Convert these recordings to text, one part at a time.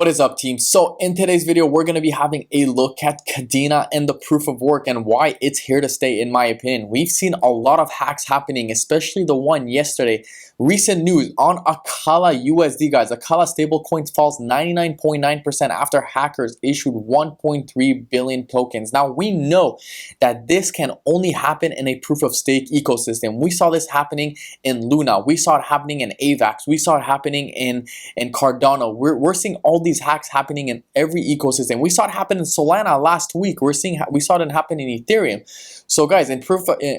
What is up, team? So in today's video, we're going to be having a look at Kadena and the proof of work and why it's here to stay, in my opinion. We've seen a lot of hacks happening, especially the one yesterday. Recent news on Akala USD, guys. Akala stablecoins falls 99.9% after hackers issued 1.3 billion tokens. Now, we know that this can only happen in a proof of stake ecosystem. We saw this happening in Luna. We saw it happening in AVAX. We saw it happening in Cardano. We're seeing all these hacks happening in every ecosystem. We saw it happen in Solana last week. We saw it happen in Ethereum. So guys,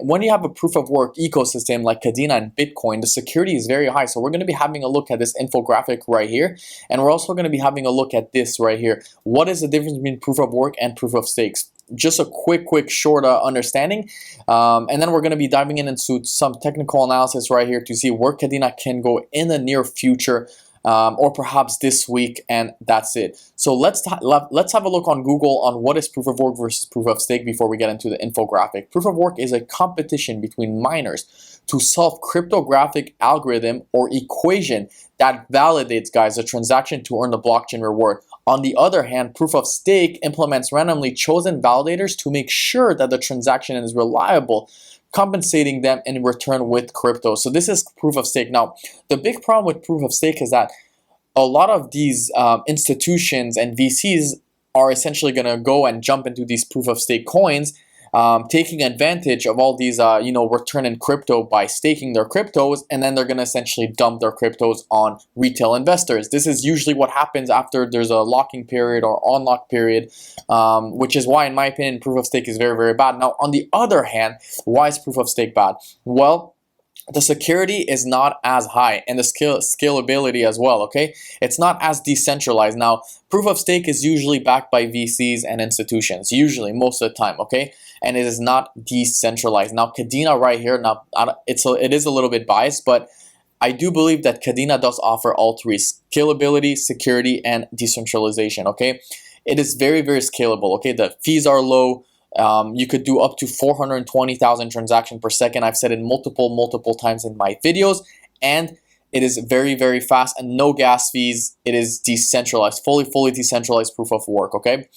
when you have a proof of work ecosystem like Kadena and Bitcoin, the security is very high. So we're going to be having a look at this infographic right here, and we're also going to be having a look at this right here. What is the difference between proof of work and proof of stakes? Just a quick short understanding, and then we're going to be diving into some technical analysis right here to see where Kadena can go in the near future, or perhaps this week, and that's it. So let's have a look on Google on what is proof of work versus proof of stake before we get into the infographic. Proof of work is a competition between miners to solve cryptographic algorithm or equation that validates, guys, a transaction to earn the blockchain reward. On the other hand, proof of stake implements randomly chosen validators to make sure that the transaction is reliable, compensating them in return with crypto. So this is proof of stake. Now, the big problem with proof of stake is that a lot of these institutions and VCs are essentially going to go and jump into these proof of stake coins, taking advantage of all these return in crypto by staking their cryptos, and then they're going to essentially dump their cryptos on retail investors. This is usually what happens after there's a locking period or unlock period, which is why, in my opinion, proof of stake is very, very bad. Now, on the other hand, why is proof of stake bad? Well, the security is not as high, and the scalability as well, okay? It's not as decentralized. Now, proof of stake is usually backed by VCs and institutions, usually, most of the time, okay? And it is not decentralized. Now, Kadena right here, now it is a little bit biased, but I do believe that Kadena does offer all three: scalability, security, and decentralization, okay? It is very, very scalable, okay? The fees are low. You could do up to 420,000 transactions per second. I've said it multiple times in my videos, and it is very, very fast and no gas fees. It is decentralized, fully decentralized proof of work, okay?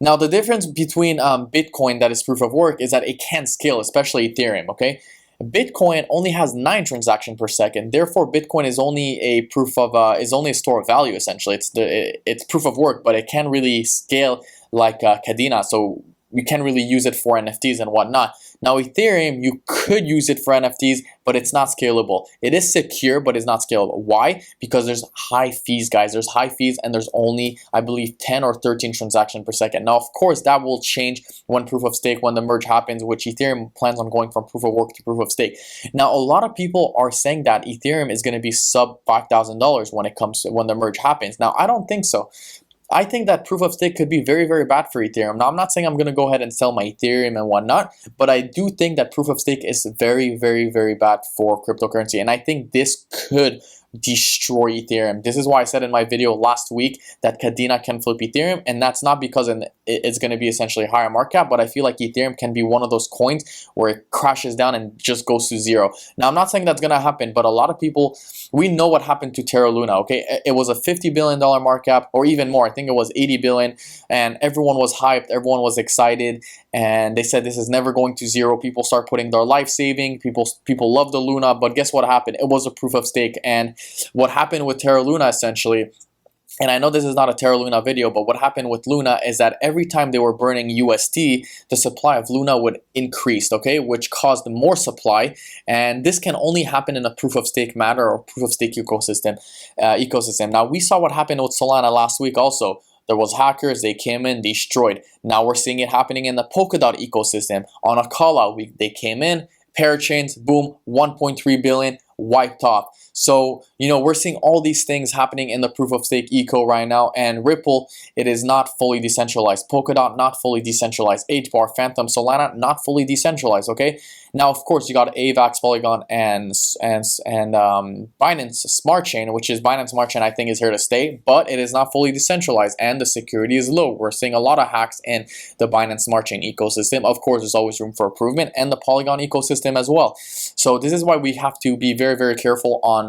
Now, the difference between Bitcoin, that is proof of work, is that it can scale, especially Ethereum, okay? Bitcoin only has 9 transactions per second. Therefore, Bitcoin is only a store of value, essentially. It's proof of work, but it can't really scale like Kadena. So you can't really use it for NFTs and whatnot. Now, Ethereum, you could use it for NFTs, but it's not scalable. It is secure, but it's not scalable. Why? Because there's high fees, guys. There's high fees, and there's only, I believe, 10 or 13 transactions per second. Now, of course, that will change when proof of stake, when the merge happens, which Ethereum plans on going from proof of work to proof of stake. Now, a lot of people are saying that Ethereum is going to be sub $5,000 when the merge happens. Now, I don't think so. I think that proof of stake could be very, very bad for Ethereum. Now, I'm not saying I'm going to go ahead and sell my Ethereum and whatnot, but I do think that proof of stake is very, very, very bad for cryptocurrency. And I think this could destroy Ethereum. This is why I said in my video last week that Kadena can flip Ethereum, and that's not because it's going to be essentially higher market cap, but I feel like Ethereum can be one of those coins where it crashes down and just goes to zero. Now, I'm not saying that's going to happen, but a lot of people, we know what happened to Terra Luna, okay? It was a $50 billion market cap, or even more. I think it was 80 billion, and everyone was hyped, everyone was excited, and they said this is never going to zero. People start putting their life saving, people love the Luna, but guess what happened? It was a proof of stake. And what happened with Terra Luna, essentially, and I know this is not a Terra Luna video, but what happened with Luna is that every time they were burning UST, the supply of Luna would increase, okay, which caused more supply. And this can only happen in a proof of stake matter or proof of stake ecosystem. Now, we saw what happened with Solana last week also. There was hackers, they came in, destroyed. Now we're seeing it happening in the Polkadot ecosystem. On Akala, they came in, parachains, boom, 1.3 billion, wiped off. So, we're seeing all these things happening in the proof of stake eco right now. And Ripple, it is not fully decentralized. Polkadot, not fully decentralized. HBAR, Phantom, Solana, not fully decentralized, okay? Now, of course, you got AVAX, Polygon, and Binance Smart Chain, which is Binance Smart Chain, I think, is here to stay, but it is not fully decentralized, and the security is low. We're seeing a lot of hacks in the Binance Smart Chain ecosystem. Of course, there's always room for improvement, and the Polygon ecosystem as well. So this is why we have to be very, very careful on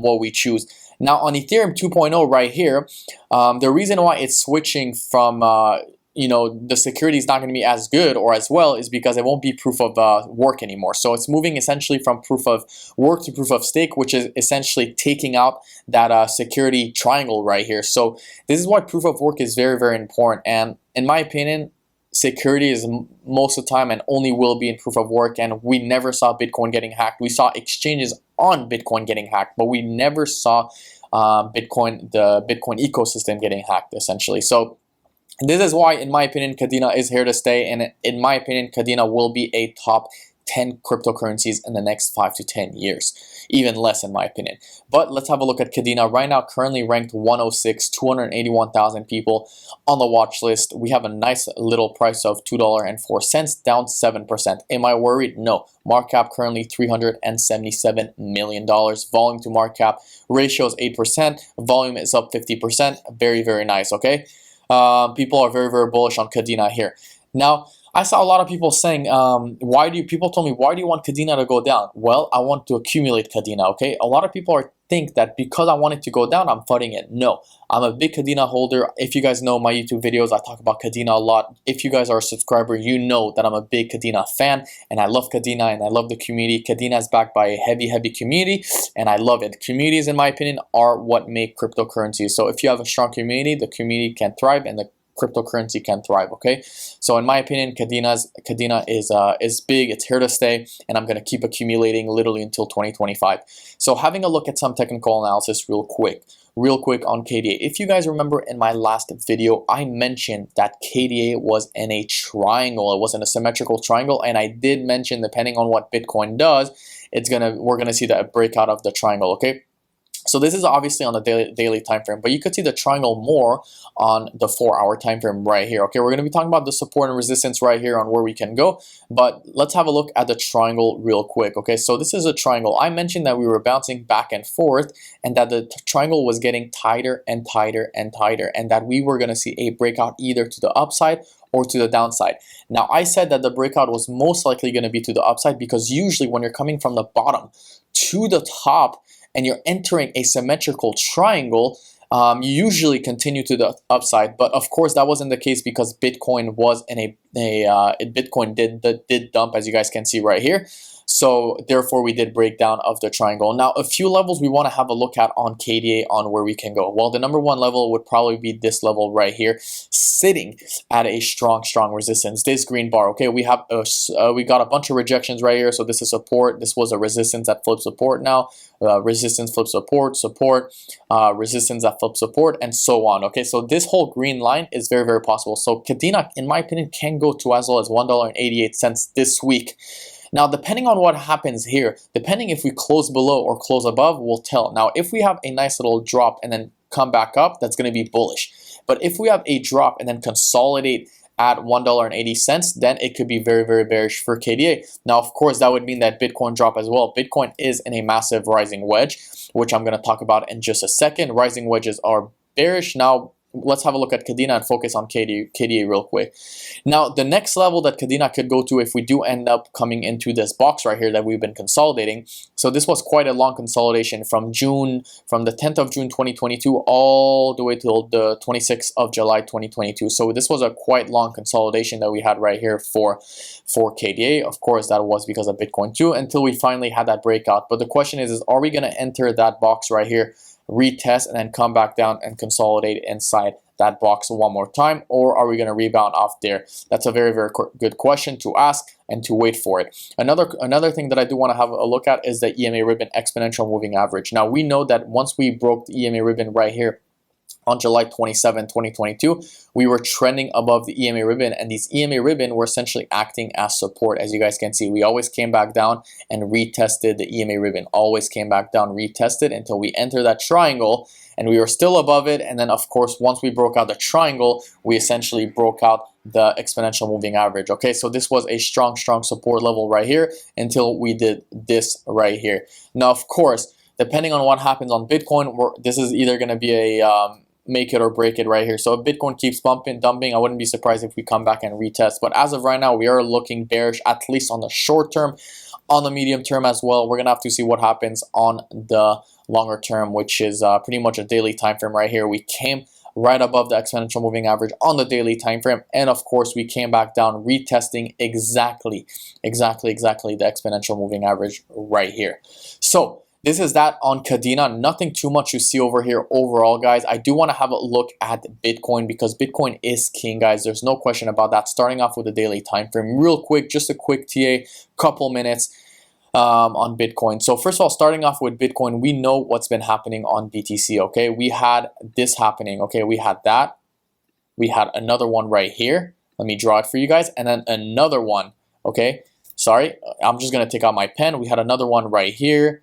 what we choose. Now on Ethereum 2.0 right here, the reason why it's switching from the security is not going to be as good or as well is because it won't be proof of work anymore. So it's moving essentially from proof of work to proof of stake, which is essentially taking out that security triangle right here. So this is why proof of work is very, very important. And in my opinion, security is most of the time and only will be in proof of work. And we never saw Bitcoin getting hacked. We saw exchanges on Bitcoin getting hacked, but we never saw the Bitcoin ecosystem getting hacked essentially. So this is why, in my opinion, Kadena is here to stay, and in my opinion, Kadena will be a top 10 cryptocurrencies in the next 5 to 10 years, even less in my opinion. But let's have a look at Kadena right now, currently ranked 106, 281,000 people on the watch list. We have a nice little price of $2.04, down 7%. Am I worried? No. Market cap currently $377 million. Volume to market cap ratio is 8%. Volume is up 50%. Very, very nice, okay? People are very, very bullish on Kadena here. Now, I saw a lot of people saying, people told me, why do you want Kadena to go down? Well, I want to accumulate Kadena, okay? A lot of people think that because I want it to go down, I'm fighting it. No, I'm a big Kadena holder. If you guys know my YouTube videos, I talk about Kadena a lot. If you guys are a subscriber, you know that I'm a big Kadena fan, and I love Kadena, and I love the community. Kadena is backed by a heavy, heavy community, and I love it. Communities, in my opinion, are what make cryptocurrencies. So if you have a strong community, the community can thrive, and the cryptocurrency can thrive, okay? So in my opinion, Kadena is big, it's here to stay, and I'm going to keep accumulating literally until 2025. So having a look at some technical analysis real quick on KDA. If you guys remember in my last video, I mentioned that KDA was in a triangle. It was in a symmetrical triangle, and I did mention, depending on what Bitcoin does, we're gonna see that breakout of the triangle, okay? So this is obviously on the daily time frame, but you could see the triangle more on the 4-hour time frame right here. Okay, we're going to be talking about the support and resistance right here on where we can go, but let's have a look at the triangle real quick. Okay, so this is a triangle. I mentioned that we were bouncing back and forth, and that the triangle was getting tighter and tighter and tighter, and that we were going to see a breakout either to the upside or to the downside. Now, I said that the breakout was most likely going to be to the upside because usually when you're coming from the bottom to the top and you're entering a symmetrical triangle, you usually continue to the upside. But of course, that wasn't the case because Bitcoin was in Bitcoin did dump, as you guys can see right here. So therefore, we did break down of the triangle. Now, a few levels we want to have a look at on KDA on where we can go. Well, the number one level would probably be this level right here, sitting at a strong resistance. This green bar. Okay, we got a bunch of rejections right here. So this is support. This was a resistance that flipped support. Now resistance flips support, resistance that flips support, and so on. Okay, so this whole green line is very, very possible. So Kadena, in my opinion, can go to as low as $1.88 this week. Now, depending on what happens here, depending if we close below or close above, we'll tell. Now, if we have a nice little drop and then come back up, that's going to be bullish. But if we have a drop and then consolidate at $1.80, then it could be very, very bearish for KDA. Now, of course, that would mean that Bitcoin drop as well. Bitcoin is in a massive rising wedge, which I'm going to talk about in just a second. Rising wedges are bearish. Now, let's have a look at Kadena and focus on KDA real quick. Now, the next level that Kadena could go to if we do end up coming into this box right here that we've been consolidating. So this was quite a long consolidation from the 10th of June 2022 all the way till the 26th of July 2022. So this was a quite long consolidation that we had right here for KDA. Of course, that was because of Bitcoin too, until we finally had that breakout. But the question is are we going to enter that box right here, retest, and then come back down and consolidate inside that box one more time, or are we going to rebound off there? That's a very, very good question to ask and to wait for it. Another thing that I do want to have a look at is the EMA Ribbon exponential moving average. Now, we know that once we broke the EMA Ribbon right here on July 27, 2022, we were trending above the EMA Ribbon, and these EMA Ribbon were essentially acting as support. As you guys can see, we always came back down and retested the EMA Ribbon, always came back down, retested until we enter that triangle, and we were still above it. And then, of course, once we broke out the triangle, we essentially broke out the exponential moving average. Okay, so this was a strong support level right here until we did this right here. Now, of course, depending on what happens on Bitcoin, this is either going to be a make it or break it right here. So if Bitcoin keeps dumping, I wouldn't be surprised if we come back and retest. But as of right now, we are looking bearish, at least on the short term. On the medium term as well, we're gonna have to see what happens on the longer term, which is pretty much a daily time frame right here. We came right above the exponential moving average on the daily time frame, and of course we came back down, retesting exactly the exponential moving average right here. So this is that on Kadena. Nothing too much to see over here overall, guys. I do want to have a look at Bitcoin because Bitcoin is king, guys. There's no question about that. Starting off with the daily time frame real quick, just a quick TA, couple minutes on Bitcoin. So first of all, starting off with Bitcoin, we know what's been happening on BTC. Okay, we had this happening. Okay, we had that. We had another one right here. Let me draw it for you guys, and then another one. Okay, sorry, I'm just gonna take out my pen. We had another one right here,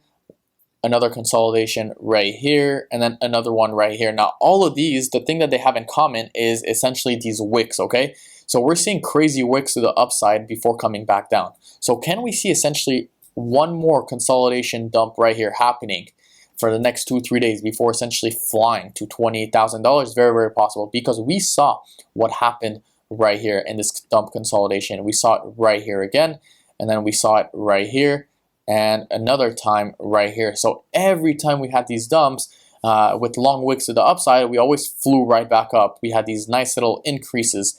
another consolidation right here, and then another one right here. Now all of these, the thing that they have in common is essentially these wicks. Okay, so we're seeing crazy wicks to the upside before coming back down. So can we see essentially one more consolidation dump right here happening for the next 2-3 days before essentially flying to $28,000? Very, very possible, because we saw what happened right here in this dump consolidation. We saw it right here again, and then we saw it right here, and another time right here. So every time we had these dumps with long wicks to the upside, we always flew right back up. We had these nice little increases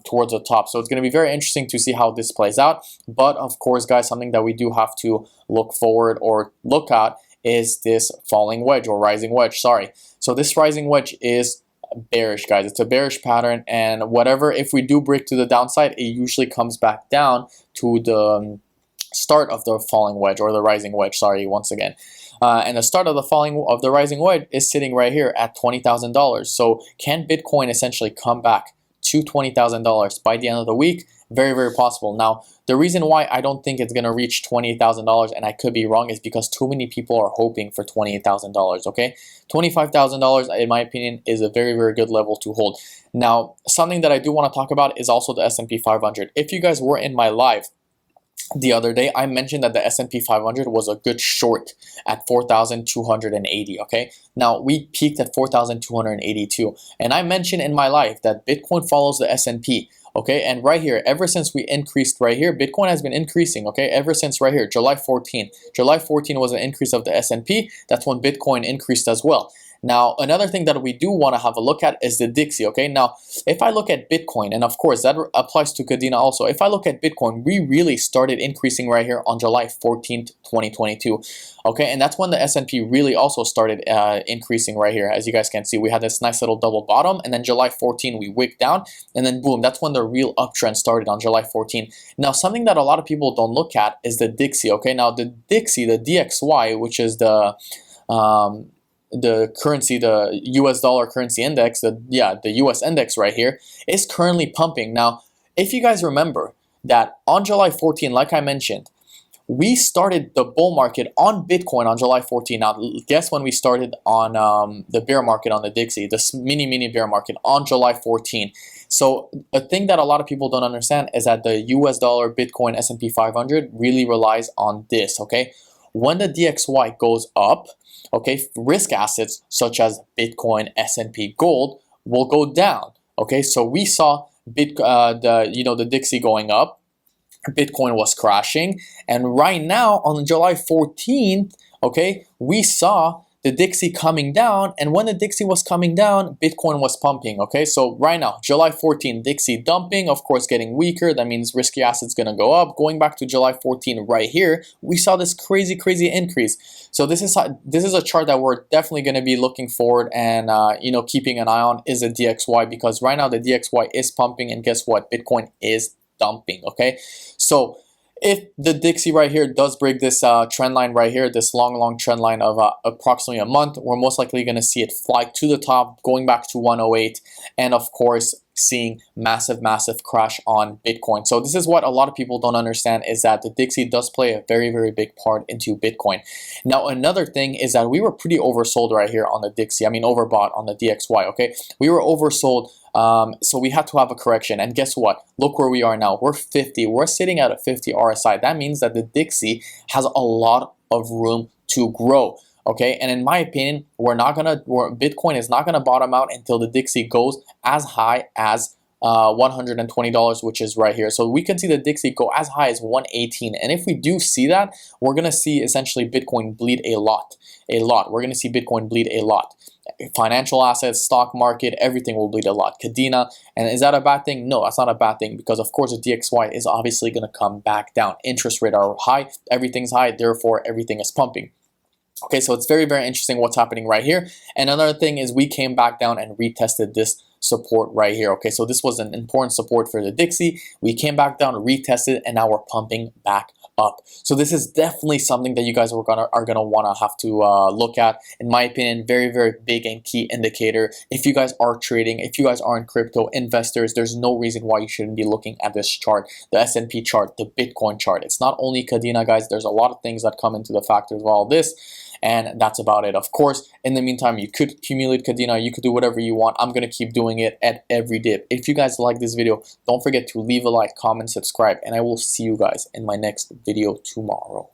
towards the top. So it's going to be very interesting to see how this plays out. But of course, guys, something that we do have to look forward or look at is this falling wedge or rising wedge. Sorry. So this rising wedge is bearish, guys. It's a bearish pattern, and whatever, if we do break to the downside, it usually comes back down to the start of the falling wedge or the rising wedge. Sorry, once again. And the start of the rising wedge is sitting right here at $20,000. So can Bitcoin essentially come back to $20,000 by the end of the week? Very, very possible. Now, the reason why I don't think it's going to reach $28,000, and I could be wrong, is because too many people are hoping for $28,000, okay? $25,000, in my opinion, is a very, very good level to hold. Now, something that I do want to talk about is also the S&P 500. If you guys were in my live the other day, I mentioned that the S&P 500 was a good short at 4,280, okay? Now, we peaked at 4,282, and I mentioned in my life that Bitcoin follows the S&P, okay? And right here, ever since we increased right here, Bitcoin has been increasing, okay? Ever since right here, July 14. July 14 was an increase of the S&P. That's when Bitcoin increased as well. Now, another thing that we do want to have a look at is the Dixie, okay? Now, if I look at Bitcoin, and of course that applies to Kadena also, if I look at Bitcoin, we really started increasing right here on July 14th, 2022, okay? And that's when the S&P really also started increasing right here. As you guys can see, we had this nice little double bottom, and then July 14, we wicked down, and then boom, that's when the real uptrend started on July 14. Now, something that a lot of people don't look at is the Dixie, okay? Now, the Dixie, the DXY, which is the currency, the US dollar currency index, the US index right here, is currently pumping. Now, if you guys remember that on July 14, like I mentioned, we started the bull market on Bitcoin on July 14. Now, guess when we started on the bear market on the Dixie, this mini bear market on July 14. So a thing that a lot of people don't understand is that the US dollar, Bitcoin, S&P 500 really relies on this, okay? When the DXY goes up, okay, risk assets such as Bitcoin, S&P, gold will go down. Okay, so we saw the Dixie going up, Bitcoin was crashing, and right now on July 14th, okay, we saw the Dixie coming down, and when the Dixie was coming down, Bitcoin was pumping, okay? So right now, July 14, Dixie dumping, of course getting weaker, that means risky assets gonna go up. Going back to July 14 right here, we saw this crazy increase. So this is a chart that we're definitely gonna be looking forward and keeping an eye on is the DXY, because right now the DXY is pumping, and guess what? Bitcoin is dumping, okay? So if the Dixie right here does break this trend line right here, this long trend line of approximately a month, we're most likely going to see it fly to the top, going back to 108, and of course seeing massive crash on Bitcoin. So this is what a lot of people don't understand, is that the Dixie does play a very big part into Bitcoin. Now, another thing is that we were pretty oversold right here on the Dixie. I mean, overbought on the DXY, okay? We were oversold. So we had to have a correction, and guess what? Look where we are now. We're 50. We're sitting at a 50 RSI. That means that the Dixie has a lot of room to grow. Okay, and in my opinion, Bitcoin is not gonna bottom out until the Dixie goes as high as $120, which is right here. So we can see the Dixie go as high as 118, and if we do see that, we're gonna see essentially Bitcoin bleed a lot. We're gonna see Bitcoin bleed a lot. Financial assets, stock market, everything will bleed a lot. Kadena, and is that a bad thing? No, that's not a bad thing, because of course the DXY is obviously gonna come back down. Interest rates are high, everything's high, therefore everything is pumping. Okay, so it's very, very interesting what's happening right here. And another thing is we came back down and retested this support right here. Okay, so this was an important support for the Dixie. We came back down, retested, and now we're pumping back up. So this is definitely something that you guys are gonna want to have to look at. In my opinion, very, very big and key indicator. If you guys are trading, if you guys aren't crypto investors, there's no reason why you shouldn't be looking at this chart, the S&P chart, the Bitcoin chart. It's not only Kadena, guys. There's a lot of things that come into the factors of all this. And that's about it. Of course, in the meantime, you could accumulate Kadena, you could do whatever you want. I'm gonna keep doing it at every dip. If you guys like this video, don't forget to leave a like, comment, subscribe, and I will see you guys in my next video tomorrow.